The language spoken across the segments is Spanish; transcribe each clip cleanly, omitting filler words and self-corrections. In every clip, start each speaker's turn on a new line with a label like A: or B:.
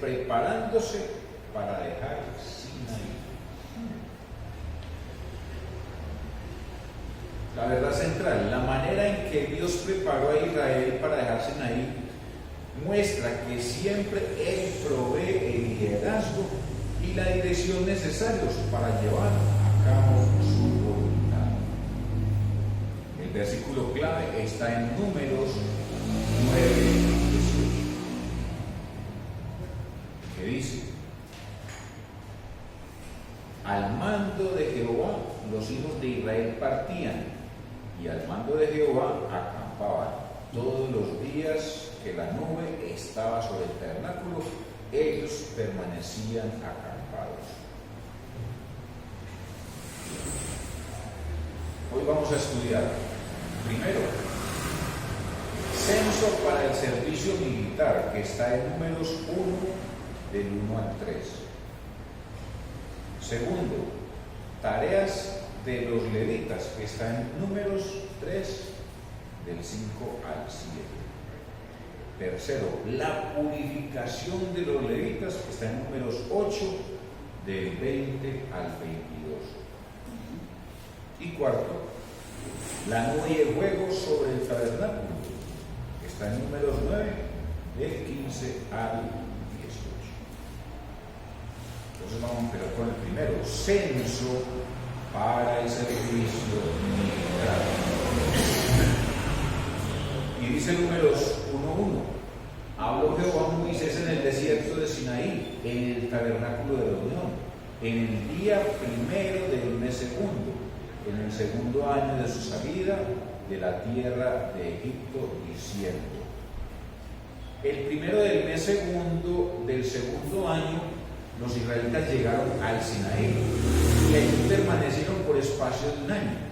A: preparándose para dejar Sinaí. La verdad central, la manera en que Dios preparó a Israel para dejar Sinaí muestra que siempre Él provee el liderazgo y la dirección necesarios para llevar a cabo su voluntad. El versículo clave está en Números 9:18, que dice: al mando de Jehová los hijos de Israel partían, y al mando de Jehová acampaban. Todos los días que la nube estaba sobre el tabernáculo, ellos permanecían acampados. Hoy vamos a estudiar, primero, censo para el servicio militar, que está en Números 1, del 1 al 3. Segundo, tareas de los levitas, que está en Números 3, del 5 al 7. Tercero, la purificación de los levitas, que está en Números 8, del 20 al 22. Y cuarto, la nube de fuego sobre el tabernáculo, que está en Números 9, del 15 al 18. Entonces vamos a empezar con el primero, censo para el servicio militar. Y dice Números 1:1: habló Jehová a Moisés en el desierto de Sinaí, en el tabernáculo de reunión, en el día primero del mes segundo, en el segundo año de su salida de la tierra de Egipto, diciendo. El primero del mes segundo del segundo año, los israelitas llegaron al Sinaí y allí permanecieron por espacio de un año.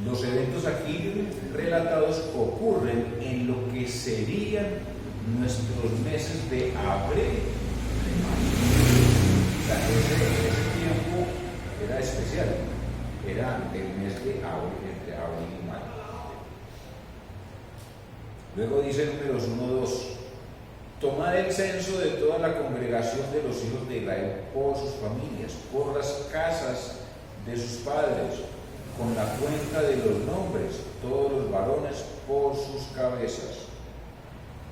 A: Los eventos aquí relatados ocurren en lo que serían nuestros meses de abril y mayo. O sea, ese tiempo era especial, era el mes de abril, entre abril y mayo. Luego dice Números 1:2: tomad el censo de toda la congregación de los hijos de Israel por sus familias, por las casas de sus padres, con la cuenta de los nombres, todos los varones por sus cabezas.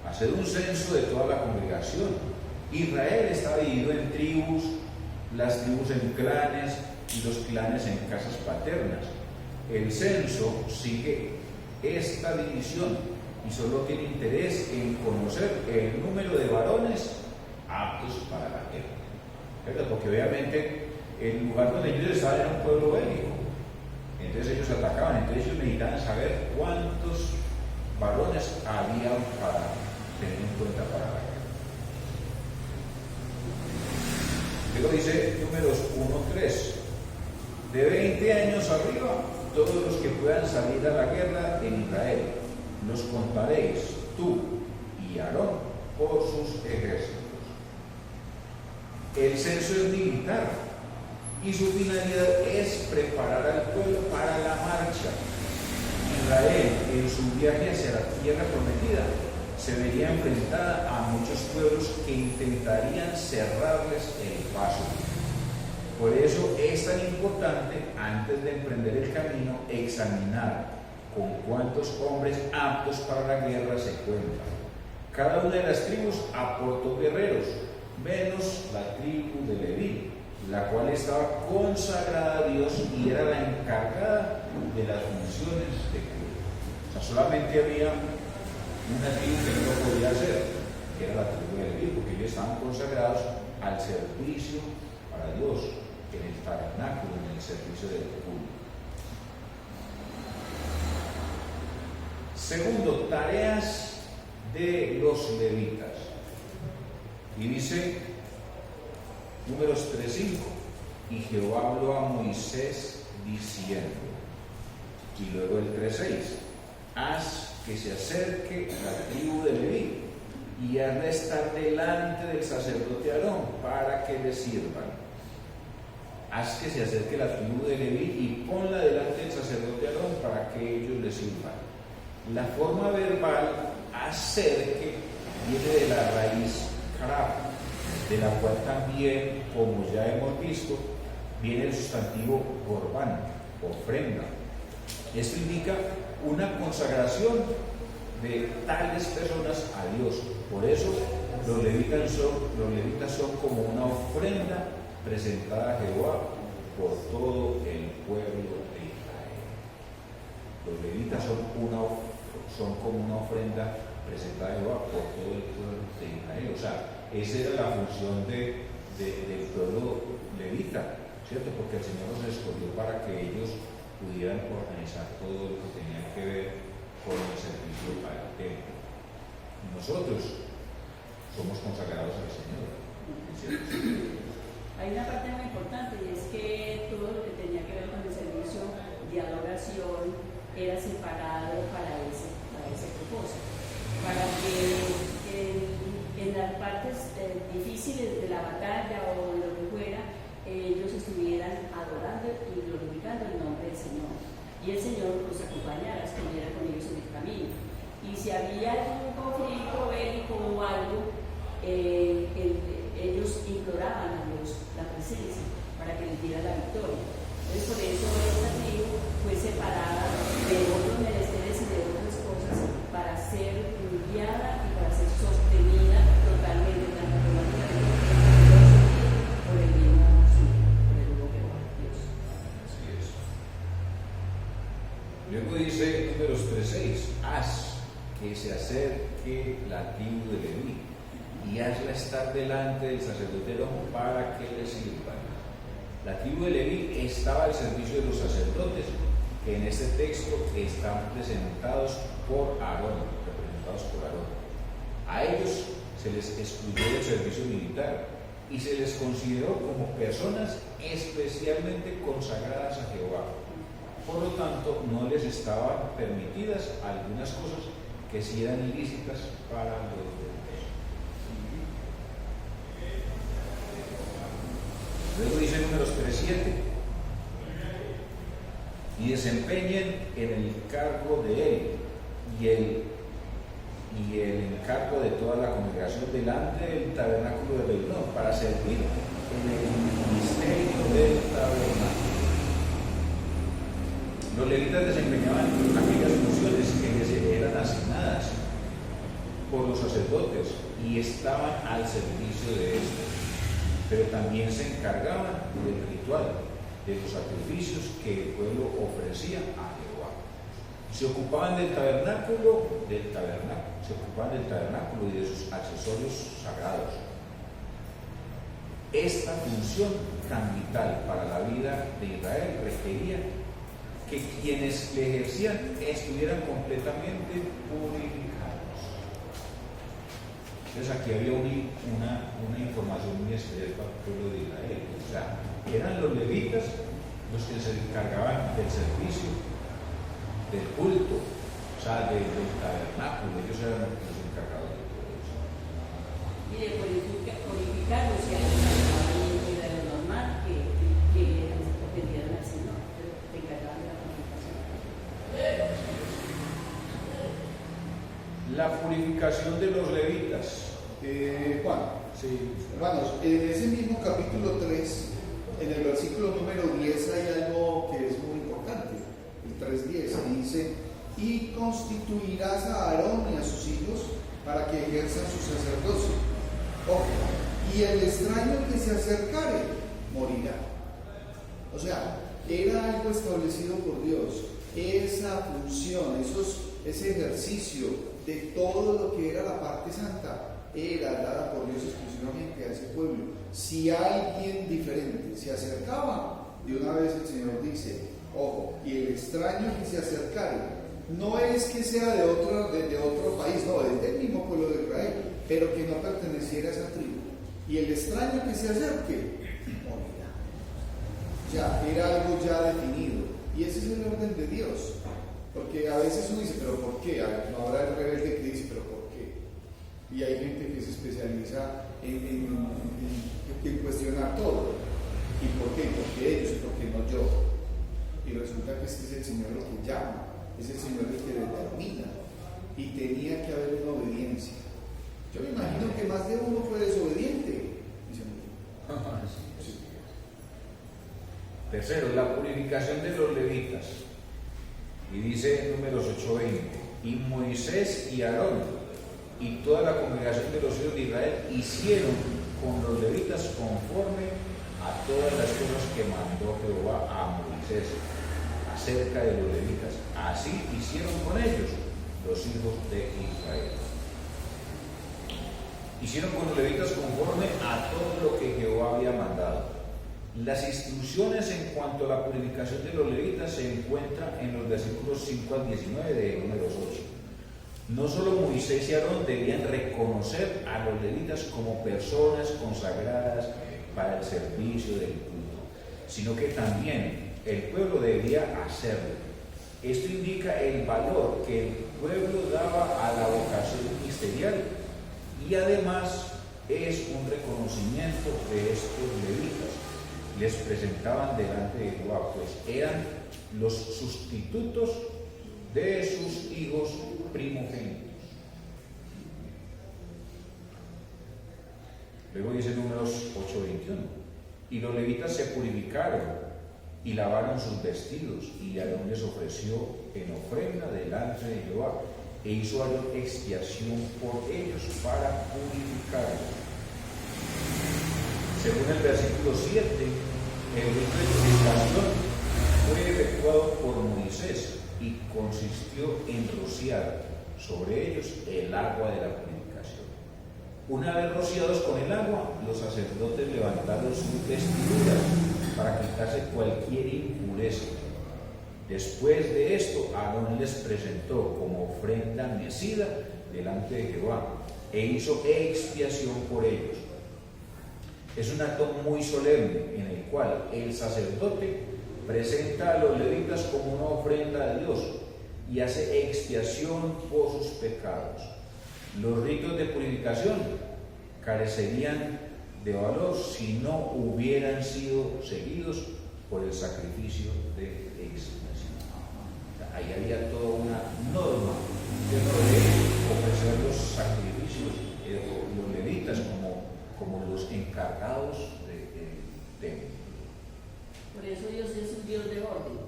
A: Haced un censo de toda la congregación. Israel está dividido en tribus, las tribus en clanes y los clanes en casas paternas. El censo sigue esta división y solo tiene interés en conocer el número de varones aptos para la guerra, ¿verdad? Porque obviamente el lugar donde ellos estaban era un pueblo bélico, entonces ellos atacaban, entonces ellos necesitaban saber cuántos varones había para tener en cuenta para la guerra. Luego dice Números 1:3: de 20 años arriba, todos los que puedan salir a la guerra en Israel, los contaréis tú y Aarón por sus ejércitos. El censo es militar y su finalidad es preparar al pueblo para la marcha. Israel, en su viaje hacia la tierra prometida, se vería enfrentada a muchos pueblos que intentarían cerrarles el paso. Por eso es tan importante, antes de emprender el camino, examinar con cuántos hombres aptos para la guerra se cuentan. Cada una de las tribus aportó guerreros, menos la tribu de Leví, la cual estaba consagrada a Dios y era la encargada de las funciones de culto. O sea, solamente había una tribu que no lo podía hacer, que era la tribu de Leví, porque ellos estaban consagrados al servicio para Dios, en el tabernáculo, en el servicio del culto. Segundo, tareas de los levitas. Y dice Números 3:5: y Jehová habló a Moisés diciendo. Y luego el 3:6: haz que se acerque la tribu de Leví y haz de estar delante del sacerdote Aarón para que le sirvan. Haz que se acerque la tribu de Leví y ponla delante del sacerdote Aarón para que ellos le sirvan. La forma verbal acerque viene de la raíz karab, de la cual también, como ya hemos visto, viene el sustantivo corbán, ofrenda. Esto indica una consagración de tales personas a Dios. Por eso los levitas son como una ofrenda presentada a Jehová por todo el pueblo de Israel. Los levitas son como una ofrenda presentada a Jehová por todo el pueblo de Israel. O sea, esa era la función del pueblo levita, ¿cierto? Porque el Señor los escogió para que ellos pudieran organizar todo lo que tenía que ver con el servicio al templo. Nosotros somos consagrados al Señor, ¿cierto?
B: Hay una parte muy importante y es que todo lo que tenía que ver con el servicio de adoración era separado para ese propósito, para que en las partes difíciles de la batalla o de lo que fuera, ellos estuvieran adorando y glorificando el nombre del Señor. Y el Señor los acompañara, estuviera con ellos en el camino. Y si había algún conflicto bélico o algo, ellos imploraban a Dios la presencia para que les diera la victoria. Entonces, por eso esta tribu fue separada de otros menesteres y de otras cosas para ser guiada y para ser sostenida totalmente, tanto por la por el mismo Dios.
A: Así es. Luego dice números 3:6, haz que se acerque la tribu de Leví y hazla estar delante del sacerdote Aarón para que le sirvan. La tribu de Leví estaba al servicio de los sacerdotes, que en este texto están presentados por Aarón, representados por Aarón. A ellos se les excluyó del servicio militar y se les consideró como personas especialmente consagradas a Jehová. Por lo tanto, no les estaban permitidas algunas cosas que sí eran ilícitas para los demás. Luego dice números 3:7, y desempeñen en el cargo de él y el encargo de toda la congregación delante del tabernáculo de Reunión para servir en el ministerio del tabernáculo. Los levitas desempeñaban aquellas funciones que les eran asignadas por los sacerdotes y estaban al servicio de estos, pero también se encargaban del ritual, de los sacrificios que el pueblo ofrecía a Jehová. Se ocupaban del tabernáculo y de sus accesorios sagrados. Esta función tan vital para la vida de Israel requería que quienes le ejercían estuvieran completamente purificados. Entonces aquí había una información muy especial para el pueblo de Israel. O sea, eran los levitas los que se encargaban del servicio, del culto, o sea, del tabernáculo. Ellos eran los encargados de todo eso.
B: Y de purificarlos y era lo normal que ofendieran al Señor, pero se encargaban de la purificación.
A: La purificación de los levitas.
C: Juan,
A: Sí.
C: hermanos, en ese mismo capítulo 3, en el versículo número 10 hay algo que es muy importante, el 3:10, dice, y constituirás a Aarón y a sus hijos para que ejerzan su sacerdocio. Ojo, y el extraño que se acercare morirá. O sea, era algo establecido por Dios, esa función, ese ejercicio de todo lo que era la parte santa, era dada por Dios exclusivamente a ese pueblo. Si alguien diferente se acercaba, de una vez el Señor dice, ojo, y el extraño que se acercare, no es que sea de otro país, no, es del mismo pueblo de Israel, pero que no perteneciera a esa tribu. Y el extraño que se acerque, morirá. Ya, era algo ya definido. Y ese es el orden de Dios. Porque a veces uno dice, ¿pero por qué? No habrá el rebelde que dice, ¿pero por qué? Y hay gente que se especializa en cuestionar todo. ¿Y por qué? ¿Por qué ellos? ¿Y por qué no yo? Y resulta que es el Señor el que llama, es el Señor el que determina. Y tenía que haber una obediencia. Yo me imagino que más de uno fue desobediente,
A: Tercero, la purificación de los levitas. Y dice Números 8:20, y Moisés y Aarón y toda la congregación de los hijos de Israel hicieron con los levitas conforme a todas las cosas que mandó Jehová a Moisés acerca de los levitas. Así hicieron con ellos los hijos de Israel. Hicieron con los levitas conforme a todo lo que Jehová había mandado. Las instrucciones en cuanto a la purificación de los levitas se encuentran en los versículos 5 al 19 de Números 8. No solo Moisés y Aarón debían reconocer a los levitas como personas consagradas para el servicio del culto, sino que también el pueblo debía hacerlo. Esto indica el valor que el pueblo daba a la vocación ministerial y además es un reconocimiento de estos levitas. Les presentaban delante de Jehová, pues eran los sustitutos de sus hijos primogénitos. Luego dice Números 8:21, y los levitas se purificaron y lavaron sus vestidos, y Aarón les ofreció en ofrenda delante de Jehová, e hizo Aarón expiación por ellos para purificarlos. Según el versículo 7, el rito de purificación fue efectuado por Moisés y consistió en rociar sobre ellos el agua de la purificación. Una vez rociados con el agua, los sacerdotes levantaron sus vestiduras para quitarse cualquier impureza. Después de esto, Aarón les presentó como ofrenda mecida delante de Jehová e hizo expiación por ellos. Es un acto muy solemne en el cual el sacerdote presenta a los levitas como una ofrenda a Dios y hace expiación por sus pecados. Los ritos de purificación carecerían de valor si no hubieran sido seguidos por el sacrificio de expiación. Ahí había toda una norma de ofrecer los sacrificios, los levitas como los encargados del templo.
B: Por eso Dios es un Dios de orden.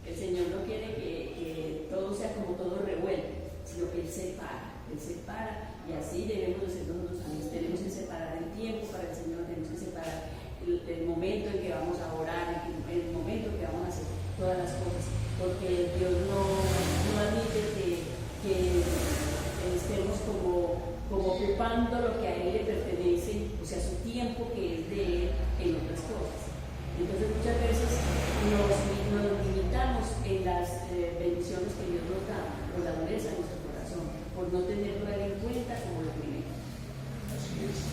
B: El Señor no quiere que todo sea como todo revuelto, sino que Él separa, y así debemos de ser nosotros también. Tenemos que separar el tiempo para el Señor, tenemos que separar el momento en que vamos a orar, el momento en que vamos a hacer todas las cosas, porque Dios no admite que estemos como ocupando lo que a Él le pertenece, o sea, su tiempo que es de Él en otras cosas. Entonces muchas veces nos limitamos en las bendiciones que Dios nos da por la dureza de nuestro corazón, por no tenerlo a Él en cuenta como lo primero.
A: Así es.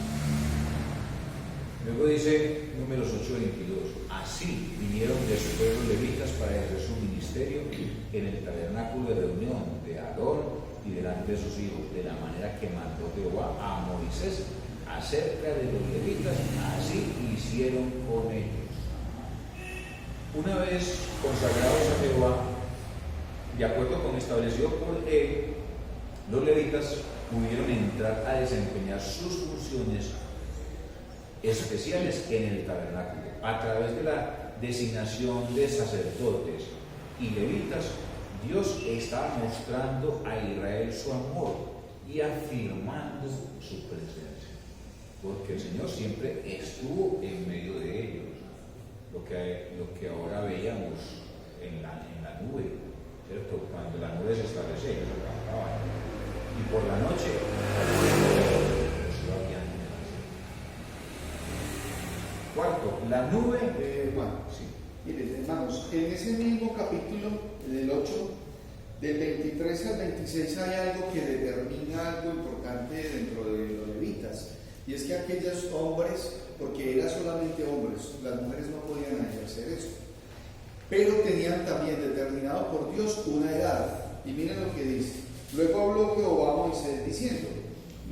A: Luego dice Números 8:22, así vinieron después los levitas para ejercer su ministerio en el tabernáculo de reunión de Aarón y delante de sus hijos, de la manera que mandó Jehová a Moisés acerca de los levitas, así hicieron con ellos. Una vez consagrados a Jehová, de acuerdo con lo establecido por él, los levitas pudieron entrar a desempeñar sus funciones especiales en el tabernáculo a través de la designación de sacerdotes y levitas. Dios está mostrando a Israel su amor y afirmando su presencia, porque el Señor siempre estuvo en medio de ellos. Lo que ahora veíamos en la nube, ¿cierto? Cuando la nube se establece, ellos acampaban, y por la noche los habían. Cuarto, la nube.
C: Sí. Miren, hermanos, en ese mismo capítulo, del 8, del 23 al 26, hay algo que determina algo importante dentro de los levitas, y es que aquellos hombres, porque eran solamente hombres, las mujeres no podían ejercer eso, pero tenían también determinado por Dios una edad. Y miren lo que dice: luego habló Jehová a Moisés diciendo,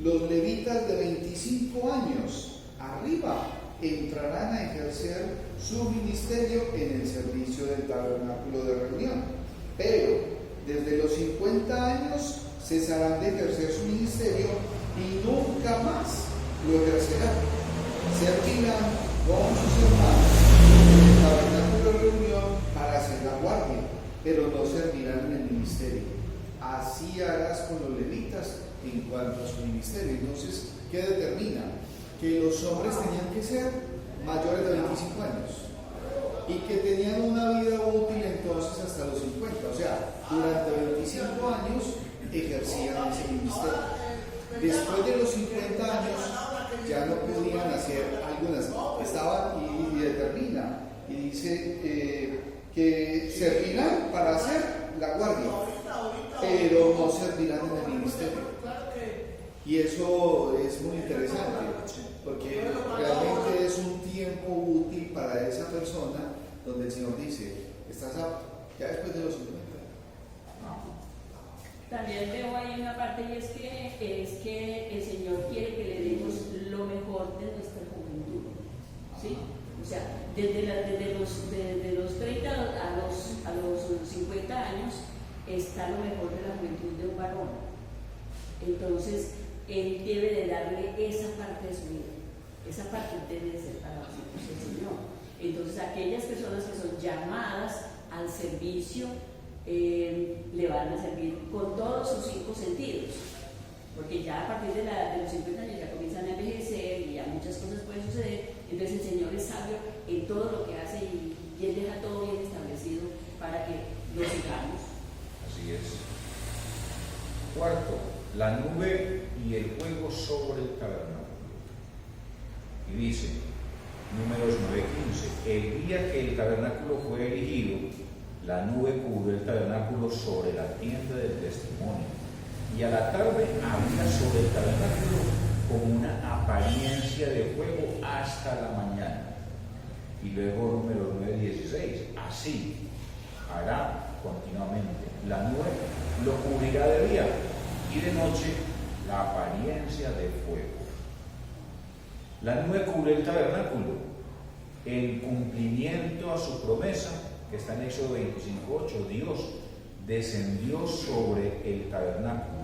C: los levitas de 25 años arriba entrarán a ejercer su ministerio en el servicio del tabernáculo de reunión, pero desde los 50 años cesarán de ejercer su ministerio y nunca más lo ejercerán. Servirán con sus hermanos en el tabernáculo de reunión para hacer la guardia, pero no servirán en el ministerio. Así harás con los levitas en cuanto a su ministerio. Entonces, ¿qué determina? Que los hombres tenían que ser mayores de 25 años y que tenían una vida útil entonces hasta los 50. O sea, durante 25 años ejercían ese ministerio. Después de los 50 años ya no podían hacer algunas, estaban y determina y dice que servirán para hacer la guardia, pero no servirán en el ministerio. Y eso es muy interesante, porque realmente es un tiempo útil para esa persona donde el Señor dice, estás apto, ya después de los 50.
B: También veo ahí una parte y es que el Señor quiere que le demos lo mejor de nuestra juventud, ¿sí? O sea, desde los 30 a los 50 años está lo mejor de la juventud de un varón. Entonces, él debe de darle esa parte de su vida. Esa parte debe de ser para los hijos del Señor. Entonces, aquellas personas que son llamadas al servicio, le van a servir con todos sus 5 sentidos, porque ya a partir de los 50 años ya comienzan a envejecer y ya muchas cosas pueden suceder. Entonces el Señor es sabio en todo lo que hace y Él deja todo bien establecido para que lo sigamos.
A: Así es. Cuarto, la nube y el fuego sobre el tabernáculo. Y dice, Números 9:15, el día que el tabernáculo fue erigido, la nube cubrió el tabernáculo sobre la tienda del testimonio, y a la tarde había sobre el tabernáculo como una apariencia de fuego hasta la mañana. Y luego Números 9:16, así hará continuamente. La nube lo cubrirá de día y de noche la apariencia de fuego. La nube cubrió el tabernáculo en cumplimiento a su promesa, que está en Éxodo 25:8, Dios descendió sobre el tabernáculo.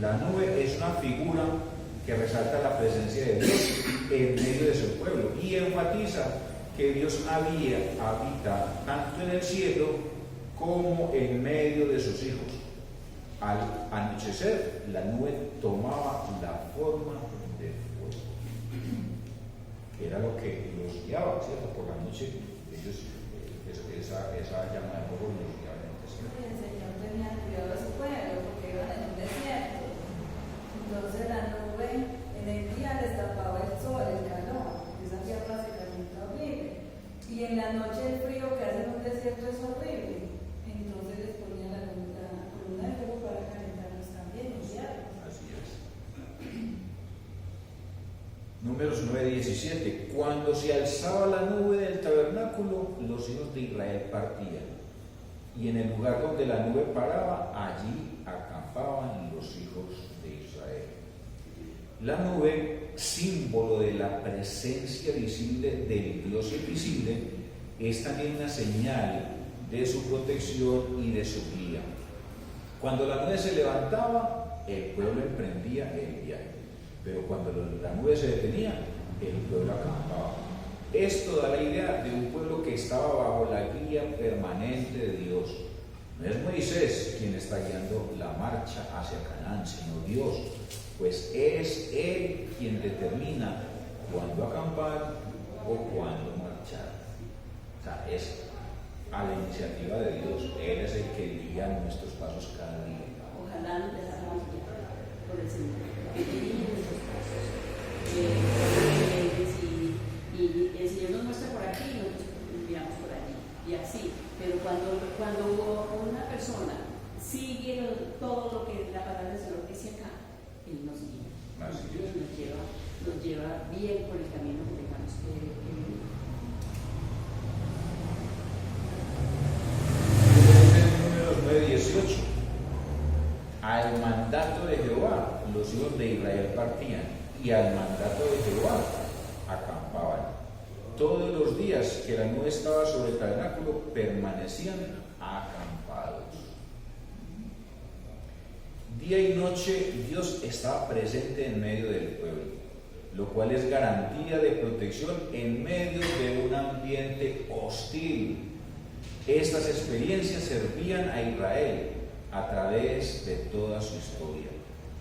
A: La nube es una figura que resalta la presencia de Dios en medio de su pueblo y enfatiza que Dios habita tanto en el cielo como en medio de sus hijos. Al anochecer, la nube tomaba la forma de fuego, que era lo que los guiaba, ¿cierto? Por la noche ellos esa llama de fuego los guiaba en el desierto.
D: El Señor tenía cuidado de su pueblo porque iban en un desierto. Entonces la nube en el día les tapaba el sol, el calor, esa tierra se calienta horrible. Y en la noche el frío que hace en un desierto es horrible. Entonces les ponía la columna de fuego para calentarlos también, limpiarlos.
A: Así es. Números 9:17. Cuando se alzaba la nube del tabernáculo, los hijos de Israel partían. Y en el lugar donde la nube paraba, allí acampaban los hijos de Israel. La nube, símbolo de la presencia visible del Dios invisible, es también una señal de su protección y de su guía. Cuando la nube se levantaba, el pueblo emprendía el viaje. Pero cuando la nube se detenía, el pueblo acampaba. Esto da la idea de un pueblo que estaba bajo la guía permanente de Dios. No es Moisés quien está guiando la marcha hacia Canaán, sino Dios, pues es Él quien determina cuándo acampar o cuándo marchar. O sea, es a la iniciativa de Dios. Él es el que guía nuestros pasos cada día.
B: Ojalá nos dejáramos guiar por el Señor, que dirige nuestros pasos. Y el Señor nos muestra por aquí y nosotros miramos por allí. Y así. Pero cuando una persona sigue todo lo que la palabra del Señor dice acá, Él nos guía. Dios nos lleva bien por el camino que tengamos que vivir.
A: Números 9:18. Al mandato de Jehová, los hijos de Israel partían, y al mandato de Jehová acampaban. Todos los días que la nube estaba sobre el tabernáculo, permanecían acampados. Día y noche Dios estaba presente en medio del pueblo. lo cual es garantía de protección en medio de un ambiente hostil. Estas experiencias servían a Israel a través de toda su historia,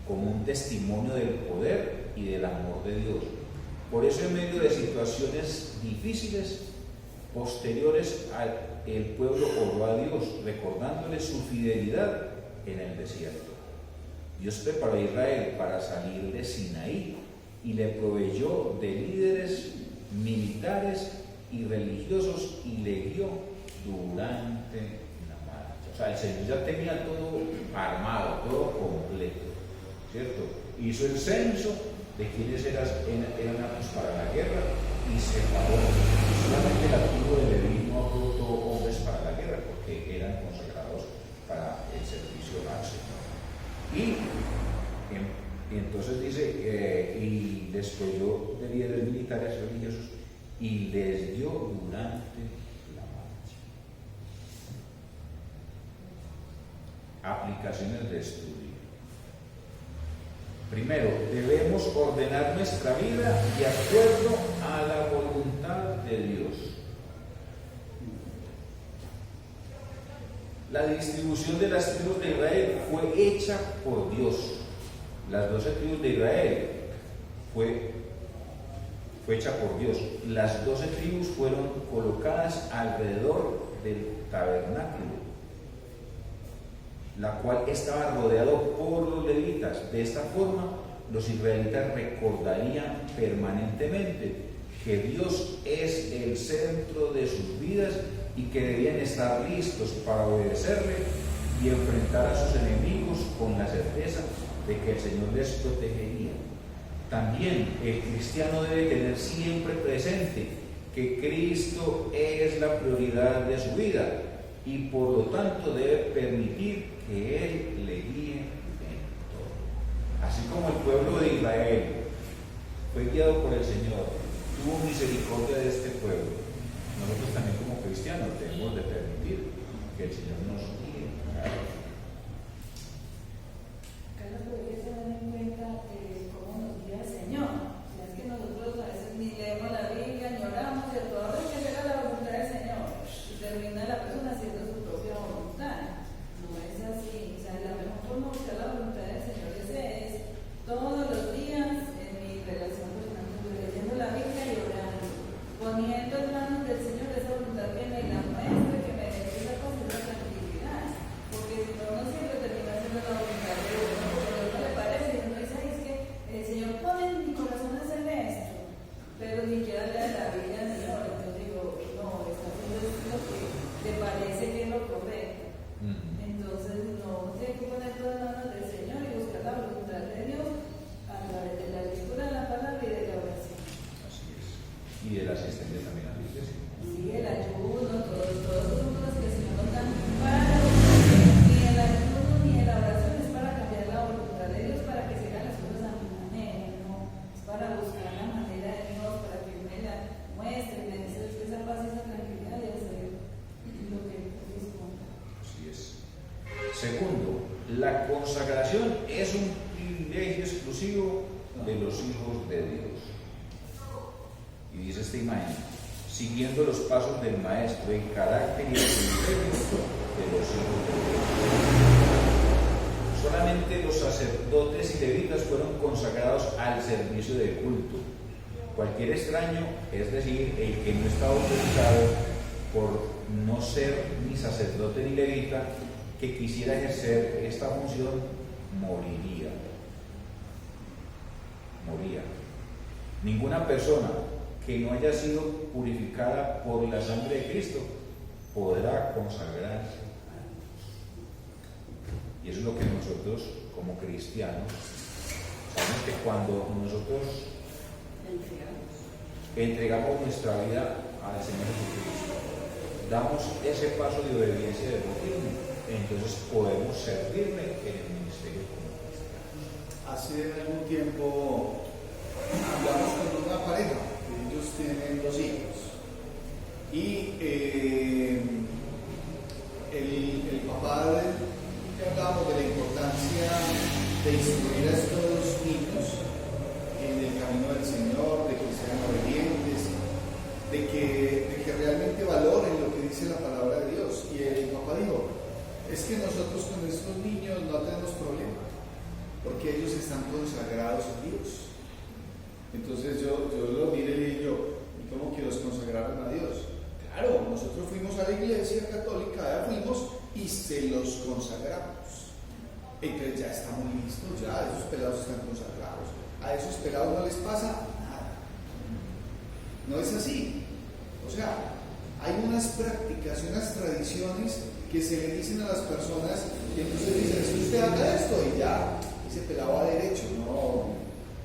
A: como un testimonio del poder y del amor de Dios. Por eso, en medio de situaciones difíciles posteriores, el pueblo oró a Dios, recordándole su fidelidad en el desierto. Dios preparó a Israel para salir de Sinaí y le proveyó de líderes militares y religiosos y le guió durante la marcha. O sea, el Señor ya tenía todo armado, todo completo, ¿cierto? Hizo el censo de quienes eran aptos para la guerra y separó. Solamente la tribu de Leví no aportó hombres para la guerra porque eran consagrados para el servicio al Señor. Y entonces dice, y les proveyó de líderes militares religiosos y les dio durante la marcha. Aplicaciones de estudio. Primero, debemos ordenar nuestra vida de acuerdo a la voluntad de Dios. La distribución de las tribus de Israel fue hecha por Dios. Las 12 tribus de Israel fue hecha por Dios. Las 12 tribus fueron colocadas alrededor del tabernáculo, la cual estaba rodeado por los levitas. De esta forma, los israelitas recordarían permanentemente que Dios es el centro de sus vidas y que debían estar listos para obedecerle y enfrentar a sus enemigos con la certeza de que el Señor les protegería. También el cristiano debe tener siempre presente que Cristo es la prioridad de su vida y por lo tanto debe permitir que Él le guíe en todo. Así como el pueblo de Israel fue guiado por el Señor, tuvo misericordia de este pueblo, nosotros también como cristianos debemos de permitir que el Señor nos guíe.
D: Carlos, podría tener en cuenta cómo nos guía el Señor. O sea, es que nosotros a veces ni leemos la Biblia, ni oramos, y a toda hora que llega la voluntad del Señor. Y termina la persona haciendo su propia voluntad. No es así. O sea, la mejor forma de buscar la voluntad del Señor es todos los días en mi relación personal, leyendo la Biblia y orando, poniendo en manos del Señor esa voluntad que me la muestre, que me dé esa paz y esa tranquilidad. Porque si no, no siempre termina siendo la voluntad de Dios, ¿no? Porque a Dios no le parece, y uno dice, es que el Señor pone en mi corazón hacer esto, pero ni siquiera lee la Biblia ni ora. Entonces digo, no, está haciendo lo que te parece que es lo correcto. Entonces, no, tiene que poner todo en manos del Señor y buscar la voluntad de Dios a través de la lectura de la palabra y de la oración.
A: Así es. Y de la asistencia también a la iglesia.
D: Sí, el ayuno, todos los números que el Señor nos da para ni el ayuno ni la oración es para cambiar la voluntad de Dios, para que se hagan las cosas a mi manera, no, es para buscar la manera de Dios, para que me la muestre, me dé esa paz y esa tranquilidad de hacer lo que dispone.
A: Así es. Segundo, la consagración es un privilegio exclusivo de los hijos de Dios. Y dice esta imagen, siguiendo los pasos del Maestro en carácter y el privilegio de los hijos de Dios. Solamente los sacerdotes y levitas fueron consagrados al servicio del culto. Cualquier extraño, es decir, el que no está autorizado por no ser ni sacerdote ni levita, que quisiera ejercer esta función, moría. Ninguna persona que no haya sido purificada por la sangre de Cristo podrá consagrarse a Dios. Y eso es lo que nosotros, como cristianos, sabemos que cuando nosotros entregamos nuestra vida al Señor Jesucristo, damos ese paso de obediencia y de bautismo, entonces podemos servirle en el ministerio como cristianos.
C: Hace algún tiempo hablamos con una pareja, ellos tienen 2 hijos, y el papá hablábamos de la importancia de instruir a estos niños en el camino del Señor, de que sean obedientes, de que realmente valoren lo que dice la palabra de Dios. Y el papá dijo, es que nosotros con estos niños no tenemos problema, porque ellos están consagrados a Dios. Entonces yo lo miré y le dije ¿y cómo que los consagraron a Dios? Claro, nosotros fuimos a la iglesia católica, ya fuimos y se los consagramos. Entonces ya estamos listos, ya esos pelados están consagrados. A esos pelados no les pasa nada. No es así. O sea, hay unas prácticas y unas tradiciones que se le dicen a las personas y entonces dicen, si usted haga esto y ya, ese pelado va derecho. No,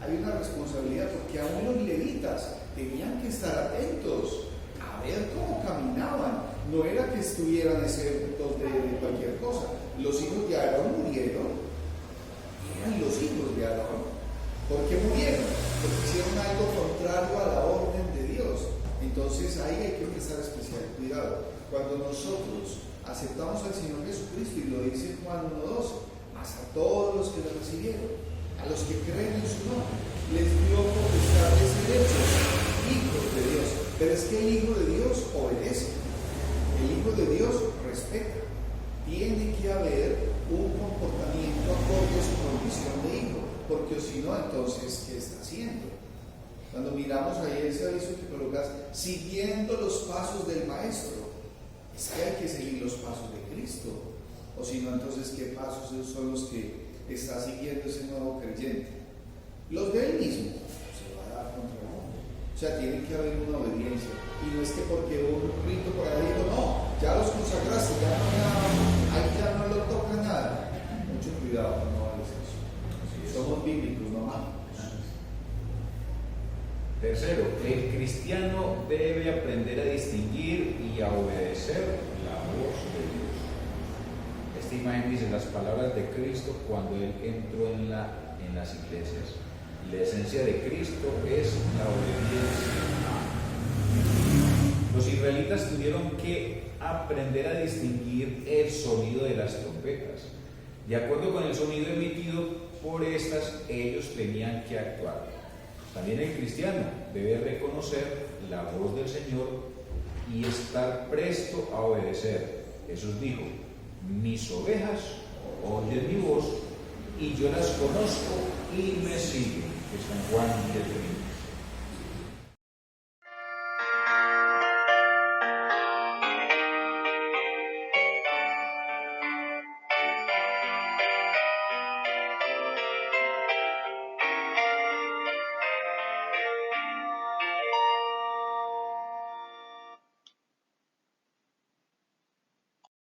C: hay una responsabilidad porque aún los levitas tenían que estar atentos a ver cómo caminaban. No era que estuvieran exentos de cualquier cosa. Los hijos de Aarón murieron, eran los hijos de Aarón. ¿Por qué murieron? Porque hicieron algo contrario a la orden de Dios. Entonces ahí hay que prestar especial cuidado. Cuando nosotros aceptamos al Señor Jesucristo, y lo dice Juan 1:12, mas a todos los que le recibieron, a los que creen en su nombre, les dio potestad de ser hechos hijos de Dios. Pero es que el Hijo de Dios obedece, el Hijo de Dios respeta. Tiene que haber un comportamiento acorde a su condición de hijo, porque si no, entonces, ¿qué está haciendo? Cuando miramos ahí ese aviso que colocas, siguiendo los pasos del Maestro, es que hay que seguir los pasos de Cristo. O si no, entonces, ¿qué pasos son los que está siguiendo ese nuevo creyente? Los de él mismo se va a dar contra el mundo. O sea, tiene que haber una obediencia. Y no es que porque un rito por ahí digo, no, ya los consagraste, ahí ya no lo toca nada. Mucho cuidado, no hagas eso. Somos bíblicos, no más.
A: Tercero, el cristiano debe aprender a distinguir y a obedecer la voz de Dios. Esta imagen dice las palabras de Cristo cuando Él entró en las iglesias. La esencia de Cristo es la obediencia. Los israelitas tuvieron que aprender a distinguir el sonido de las trompetas. De acuerdo con el sonido emitido por estas, ellos tenían que actuar. También el cristiano debe reconocer la voz del Señor y estar presto a obedecer. Jesús dijo, mis ovejas oyen mi voz y yo las conozco y me siguen. Está en Juan 10:20.